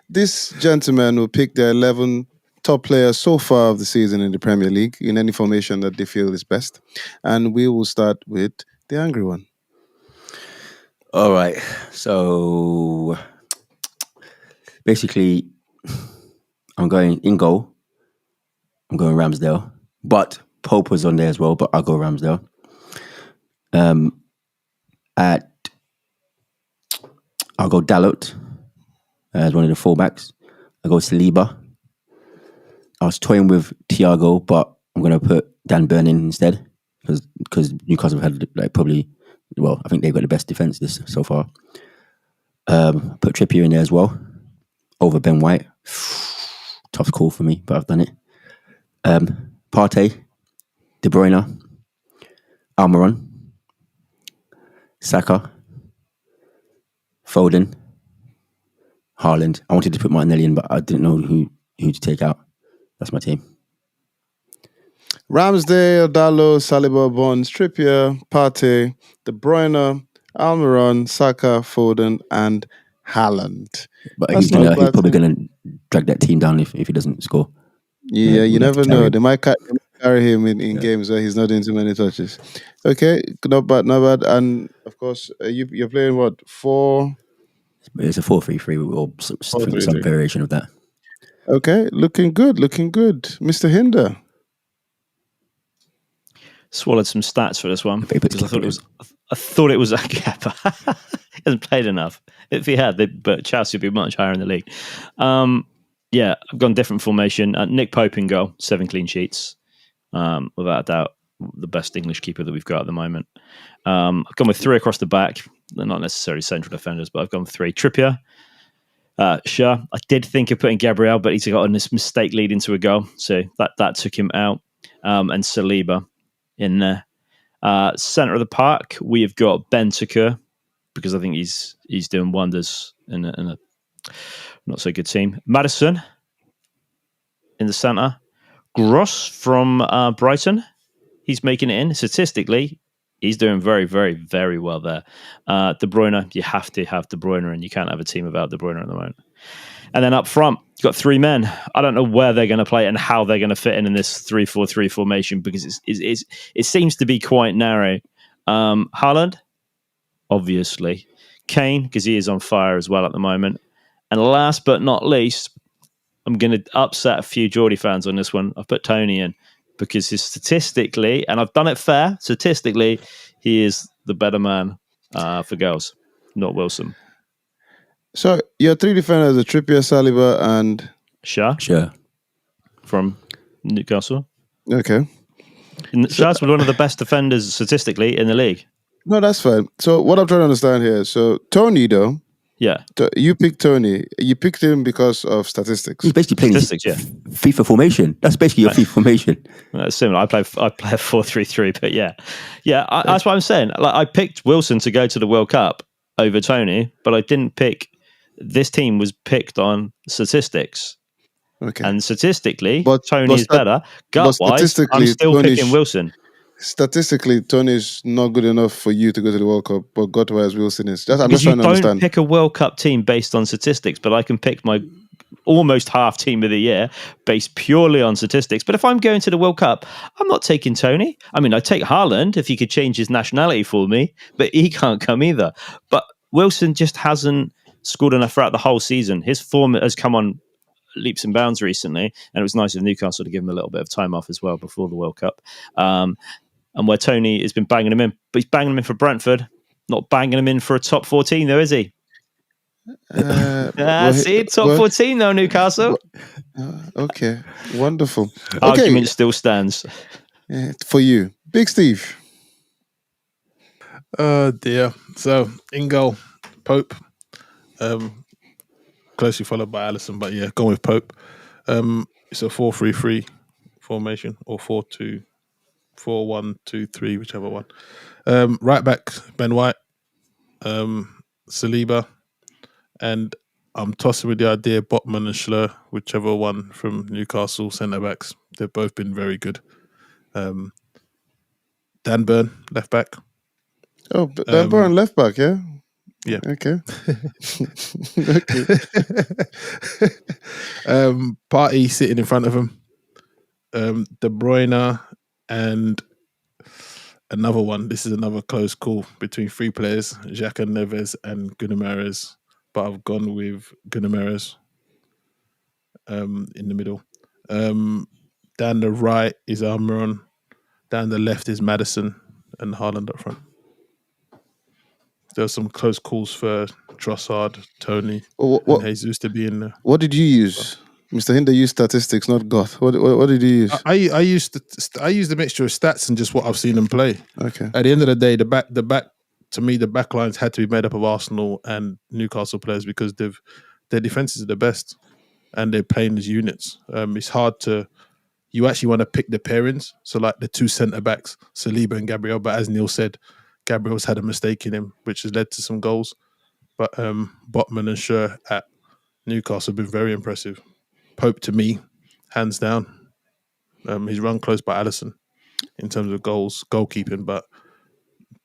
This gentleman will pick the 11 top players so far of the season in the Premier League in any formation that they feel is best. And we will start with the angry one. All right. So basically, I'm going in goal. I'm going Ramsdale. But Pope was on there as well, but I'll go Ramsdale. I'll go Dalot as one of the fullbacks. I'll go Saliba. I was toying with Thiago, but I'm going to put Dan Burn in instead because Newcastle have had I think they've got the best defence this so far. Put Trippier in there as well over Ben White. Tough call for me, but I've done it. Partey, De Bruyne, Almiron, Saka, Foden, Haaland. I wanted to put Martinelli in, but I didn't know who to take out. That's my team. Ramsdale, Dalot, Saliba, Bonds, Trippier, Partey, De Bruyne, Almiron, Saka, Foden, and Haaland. But he's probably going to drag that team down if he doesn't score. Yeah, you never know. They might carry him in games where he's not doing too many touches. Okay, not bad. And of course, you're playing what, 4? It's a 4-3-3 or some variation of that. Okay, looking good. Mr. Hinder. Swallowed some stats for this one because I thought it was a Kepa. He hasn't played enough. If he had, but Chelsea would be much higher in the league. Yeah, I've gone different formation. Nick Pope in goal, 7 clean sheets, without a doubt, the best English keeper that we've got at the moment. I've gone with 3 across the back. They're not necessarily central defenders, but I've gone with 3. Trippier, Shaw. I did think of putting Gabriel, but he's got a mistake leading to a goal, so that took him out. And Saliba in there. Centre of the park, we have got Bentancur, because I think he's doing wonders in a not so good team. Maddison in the centre. Gross from Brighton. He's making it in. Statistically, he's doing very, very, very well there. De Bruyne, you have to have De Bruyne, and you can't have a team without De Bruyne at the moment. And then up front, you've got 3 men. I don't know where they're going to play and how they're going to fit in this 3-4-3 formation because it seems to be quite narrow. Haaland, obviously. Kane, because he is on fire as well at the moment. And last but not least, I'm going to upset a few Geordie fans on this one. I've put Tony in because statistically, and I've done it fair, statistically, he is the better man for girls, not Wilson. So your 3 defenders are Trippier, Saliba, and Shah from Newcastle. Okay. Shah's one of the best defenders statistically in the league. No, that's fine. So what I'm trying to understand here, so Tony though, yeah, you picked Tony. You picked him because of statistics. He's basically playing FIFA formation. That's basically your FIFA formation. That's similar. I play a 4-3-3, but yeah, that's what I'm saying. Like I picked Wilson to go to the World Cup over Tony, but I didn't pick. This team was picked on statistics. Okay. And statistically, Tony is better. Gut-wise, I'm still picking Wilson. Statistically, Tony's not good enough for you to go to the World Cup, but gut-wise, Wilson is. I'm because just trying to understand. You don't pick a World Cup team based on statistics, but I can pick my almost half team of the year based purely on statistics. But if I'm going to the World Cup, I'm not taking Tony. I mean, I take Haaland if he could change his nationality for me, but he can't come either. But Wilson just hasn't scored enough throughout the whole season. His form has come on leaps and bounds recently, and it was nice of Newcastle to give him a little bit of time off as well before the World Cup. And where Tony has been banging him in, but he's banging him in for Brentford, not banging him in for a top 14 though, is he? Top 14 though, Newcastle. Okay, wonderful. Argument still stands. For you. Big Steve. Dear. So, in goal, Pope. Closely followed by Alisson, but yeah, going with Pope. It's a 4-3-3 formation or 4-1-2-3, whichever one. Right back, Ben White, Saliba, and I'm tossing with the idea Botman and Schlur, whichever one from Newcastle centre backs. They've both been very good. Dan Burn, left back. Oh, Dan Burn, left back, yeah. Yeah. Okay. Partey sitting in front of him. De Bruyne and another one. This is another close call between three players: Xhaka, Neves, and Guimaraes. But I've gone with Guimaraes in the middle. Down the right is Almiron. Down the left is Maddison and Haaland up front. There were some close calls for Trossard, Tony, and Jesus to be in there. What did you use? Mr. Hinder used statistics, not God. What did you use? I used a mixture of stats and just what I've seen them play. Okay. At the end of the day, the back to me, the back lines had to be made up of Arsenal and Newcastle players because their defenses are the best and they're playing as units. It's hard to. You actually want to pick the pairings. So like the two centre backs, Saliba and Gabriel. But as Neil said, Gabriel's had a mistake in him, which has led to some goals. But Botman and Schur at Newcastle have been very impressive. Pope, to me, hands down. He's run close by Alisson in terms of goalkeeping, but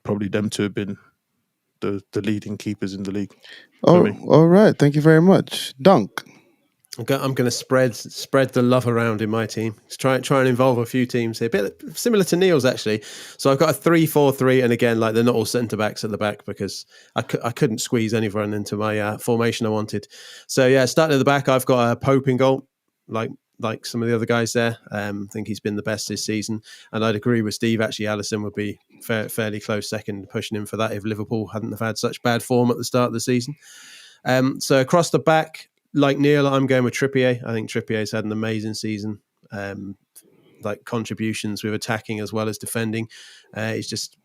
probably them two have been the leading keepers in the league. All right. Thank you very much. Dunk. I'm going to spread the love around in my team. Try and involve a few teams here. A bit similar to Neil's, actually. So I've got a 3-4-3, and again, like they're not all centre-backs at the back because I couldn't squeeze anyone into my formation I wanted. So yeah, starting at the back, I've got a Pope in goal, like some of the other guys there. I think he's been the best this season. And I'd agree with Steve, actually, Alisson would be fairly close second, pushing him for that if Liverpool hadn't have had such bad form at the start of the season. So across the back, like Neil, I'm going with Trippier. I think Trippier's had an amazing season. Like contributions with attacking as well as defending. He's just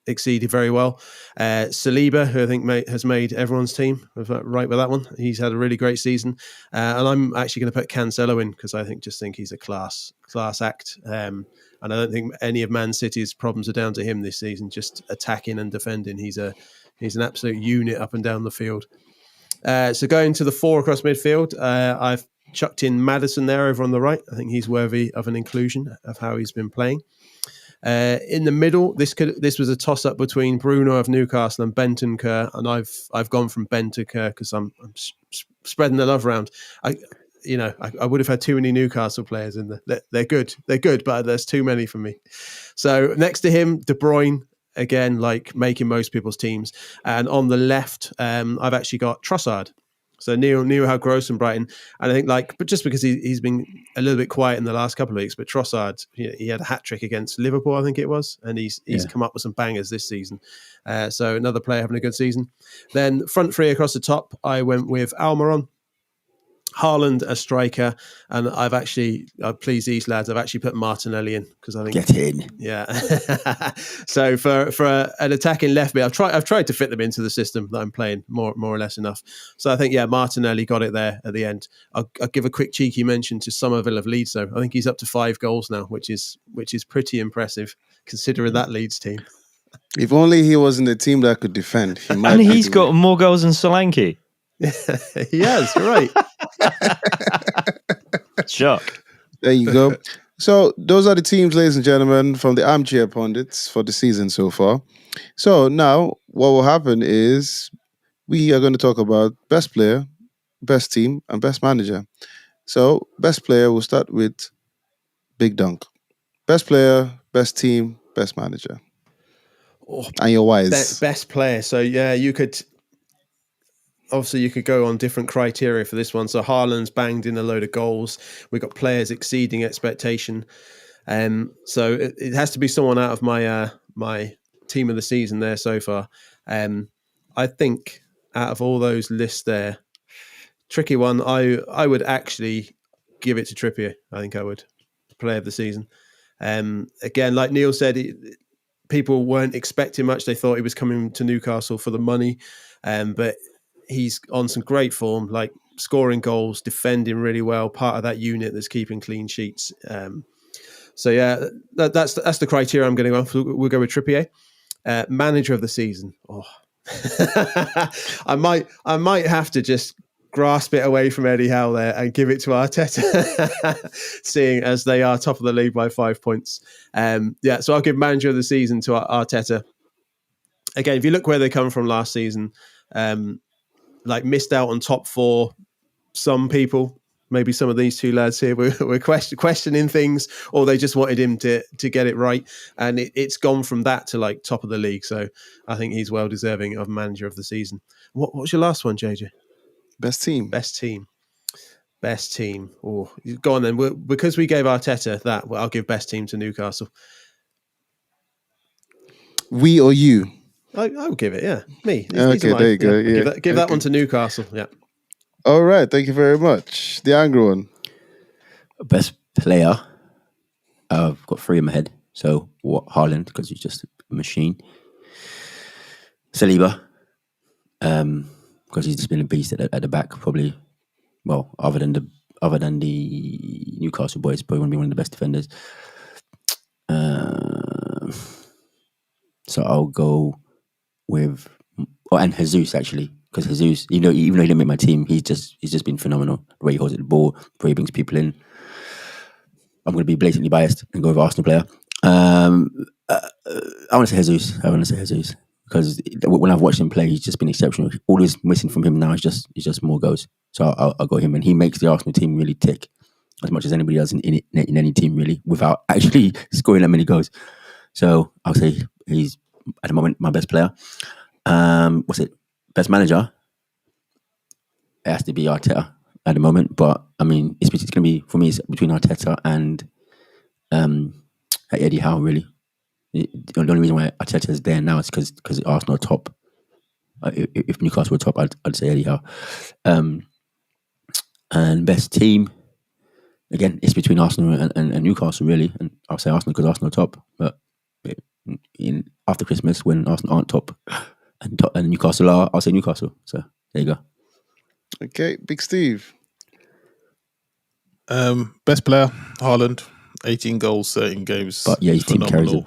exceeded very well. Saliba, who I think has made everyone's team, right with that one. He's had a really great season. And I'm actually going to put Cancelo in because I just think he's a class act. And I don't think any of Man City's problems are down to him this season, just attacking and defending. He's an absolute unit up and down the field. So going to the 4 across midfield, I've chucked in Maddison there over on the right. I think he's worthy of an inclusion of how he's been playing. In the middle, this was a toss-up between Bruno of Newcastle and Bentancur, and I've gone from Bentancur because I'm spreading the love around. I would have had too many Newcastle players in there. They're good, but there's too many for me. So next to him, De Bruyne. Again, like making most people's teams. And on the left, I've actually got Trossard. So Neil had gross and Brighton. And I think but just because he's been a little bit quiet in the last couple of weeks, but Trossard, he had a hat-trick against Liverpool, I think it was. And he's come up with some bangers this season. So another player having a good season. Then front three across the top, I went with Almiron, Haaland a striker, and I've actually, please these lads, I've actually put Martinelli in because I think get in. Yeah. So for an attacking left mid, I've tried to fit them into the system that I'm playing more or less enough. So I think Martinelli got it there at the end. I'll give a quick cheeky mention to Somerville of Leeds though. I think he's up to 5 goals now, which is pretty impressive considering that Leeds team. If only he was in the team that could defend. And he's got more goals than Solanke. He has, right. Shock. There you go. So those are the teams, ladies and gentlemen, from the Armchair Pundits for the season so far. So now what will happen is we are going to talk about best player, best team, and best manager. So best player, we'll start with Big Dunk. Best player, best team, best manager. And your wise. Best player. So yeah, you could go on different criteria for this one. So Haaland's banged in a load of goals. We've got players exceeding expectation. So it has to be someone out of my my team of the season there so far. I think out of all those lists there, tricky one, I would actually give it to Trippier. I think I would. Player of the season. Again, like Neil said, people weren't expecting much. They thought he was coming to Newcastle for the money. But he's on some great form, like scoring goals, defending really well, part of that unit that's keeping clean sheets. So yeah, that's the criteria I'm going to go on. We'll go with Trippier. Manager of the season. Oh, I might have to just grasp it away from Eddie Howe there and give it to Arteta, seeing as they are top of the league by 5 points. So I'll give manager of the season to Arteta. Again, if you look where they come from last season, like missed out on top 4. Some people, maybe some of these two lads here, were questioning things, or they just wanted him to get it right. And it's gone from that to like top of the league. So I think he's well deserving of manager of the season. What's your last one, JJ? Best team. Oh, go on then. Because we gave Arteta that, I'll give best team to Newcastle. We or you? I will give it, yeah. Me. Okay, there you go. Yeah. Give that one to Newcastle, yeah. All right, thank you very much. The angry one. Best player. I've got 3 in my head. So Haaland, because he's just a machine. Saliba, because he's just been a beast at the back, probably. Well, other than the Newcastle boys, probably one of the best defenders. So I'll go with and Jesus actually, because Jesus, even though he didn't make my team, he's just been phenomenal. The way he holds the ball, the way he brings people in. I'm going to be blatantly biased and go with Arsenal player. I want to say Jesus because when I've watched him play, he's just been exceptional. All is missing from him now is just more goals. So I'll go him, and he makes the Arsenal team really tick as much as anybody does in any team really, without actually scoring that many goals. So I'll say he's at the moment my best player. Best manager? It has to be Arteta at the moment, but I mean it's going to be, for me, it's between Arteta and Eddie Howe really. The only reason why Arteta is there now is because Arsenal are top. If Newcastle were top, I'd say Eddie Howe. And best team, again, it's between Arsenal and Newcastle really, and I'll say Arsenal because Arsenal are top. But after Christmas, when Arsenal aren't top and Newcastle are, I'll say Newcastle. So there you go. Okay, Big Steve. Best player, Haaland, 18 goals, 13 games. But yeah, his team carries him.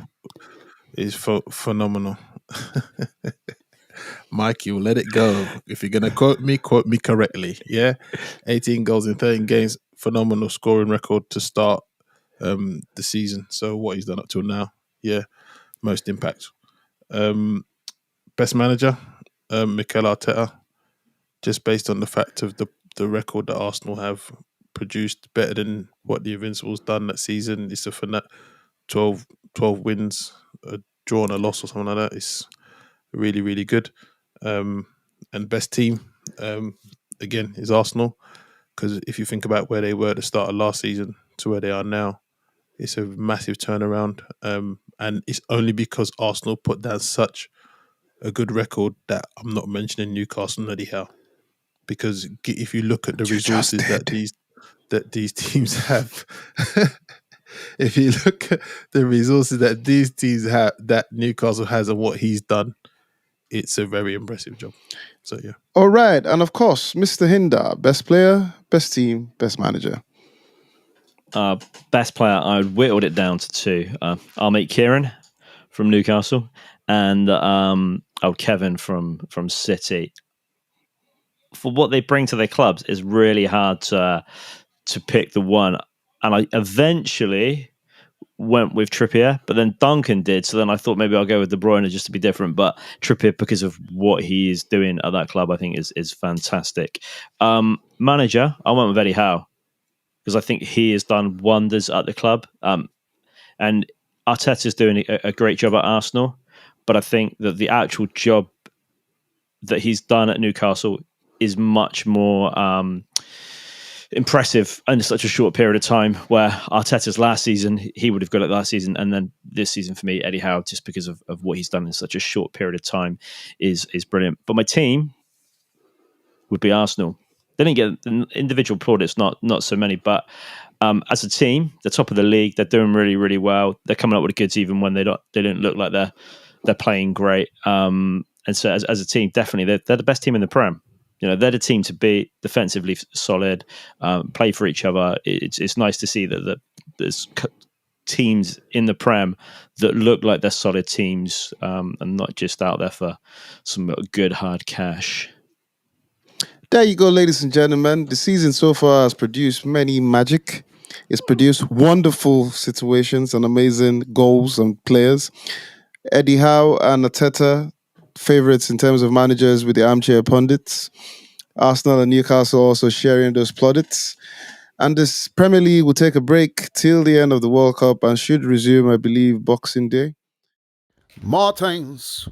Is phenomenal. Mike, you let it go. If you're going to quote me correctly. Yeah, 18 goals in 13 games, phenomenal scoring record to start the season. So what he's done up till now, yeah, most impact. Best manager, Mikel Arteta, just based on the fact of the record that Arsenal have produced, better than what the Invincibles done that season. It's a 12 wins, a draw and a loss or something like that. It's really, really good. And best team, again, is Arsenal. Because if you think about where they were at the start of last season to where they are now, it's a massive turnaround. And it's only because Arsenal put down such a good record that I'm not mentioning Newcastle and Eddie Howe. Because if you look at the resources that these teams have, if you look at the resources that these teams have, that Newcastle has, and what he's done, it's a very impressive job. So yeah. All right, and of course, Mr. Hinder, best player, best team, best manager. Best player, I whittled it down to 2. I'll make Kieran from Newcastle, and Kevin from City. For what they bring to their clubs, it's really hard to pick the one. And I eventually went with Trippier, but then Duncan did. So then I thought maybe I'll go with De Bruyne just to be different. But Trippier, because of what he is doing at that club, I think is fantastic. Manager, I went with Eddie Howe because I think he has done wonders at the club. And Arteta's doing a great job at Arsenal. But I think that the actual job that he's done at Newcastle is much more impressive in such a short period of time, where Arteta's last season, he would have got it last season, and then this season for me, Eddie Howe, just because of what he's done in such a short period of time, is brilliant. But my team would be Arsenal. They didn't get the individual plaudits, not so many, but as a team, they're top of the league. They're doing really, really well. They're coming up with the goods even when they don't look like they're playing great. And so as a team, definitely they're the best team in the Prem. You know, they're the team to beat, defensively solid, play for each other. It's nice to see that there's teams in the Prem that look like they're solid teams and not just out there for some good hard cash. There you go, ladies and gentlemen. The season so far has produced many magic. It's produced wonderful situations and amazing goals and players. Eddie Howe and Arteta favourites in terms of managers with the Armchair Pundits. Arsenal and Newcastle also sharing those plaudits. And this Premier League will take a break till the end of the World Cup and should resume, I believe, Boxing Day. More things